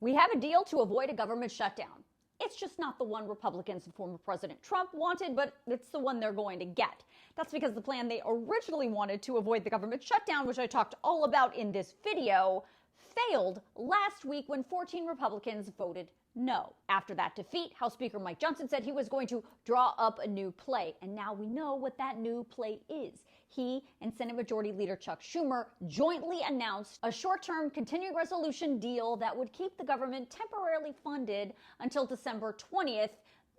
We have a deal to avoid a government shutdown. It's just not the one Republicans and former President Trump wanted, but it's the one they're going to get. That's because the plan they originally wanted to avoid the government shutdown, which I talked all about in this video, failed last week when 14 Republicans voted no. After that defeat, House Speaker Mike Johnson said he was going to draw up a new play. And now we know what that new play is. He and Senate Majority Leader Chuck Schumer jointly announced a short-term continuing resolution deal that would keep the government temporarily funded until December 20th,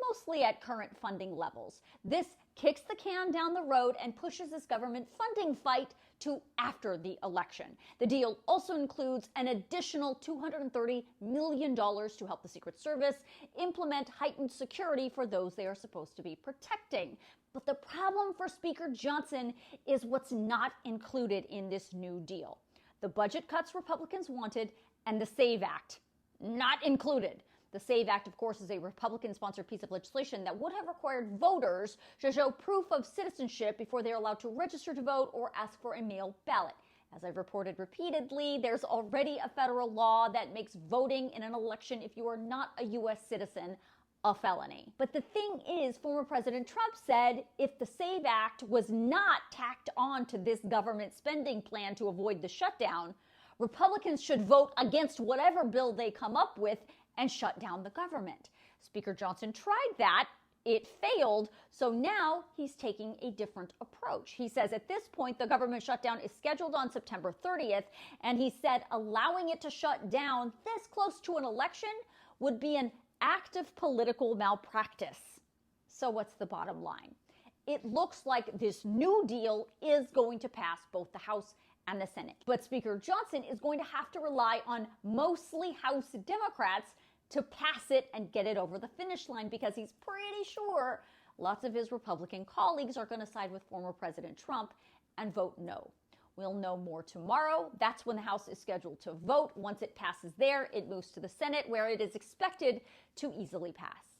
mostly at current funding levels. This kicks the can down the road and pushes this government funding fight to after the election. The deal also includes an additional $230 million to help the Secret Service implement heightened security for those they are supposed to be protecting. But the problem for Speaker Johnson is what's not included in this new deal. The budget cuts Republicans wanted and the SAVE Act, not included. The SAVE Act, of course, is a Republican-sponsored piece of legislation that would have required voters to show proof of citizenship before they're allowed to register to vote or ask for a mail ballot. As I've reported repeatedly, there's already a federal law that makes voting in an election if you are not a U.S. citizen a felony. But the thing is, former President Trump said if the SAVE Act was not tacked on to this government spending plan to avoid the shutdown, Republicans should vote against whatever bill they come up with and shut down the government. Speaker Johnson tried that. It failed. So now he's taking a different approach. He says at this point, the government shutdown is scheduled on September 30th. And he said allowing it to shut down this close to an election would be an act of political malpractice. So what's the bottom line? It looks like this new deal is going to pass both the House and the Senate. But Speaker Johnson is going to have to rely on mostly House Democrats to pass it and get it over the finish line because he's pretty sure lots of his Republican colleagues are going to side with former President Trump and vote no. We'll know more tomorrow. That's when the House is scheduled to vote. Once it passes there, it moves to the Senate, where it is expected to easily pass.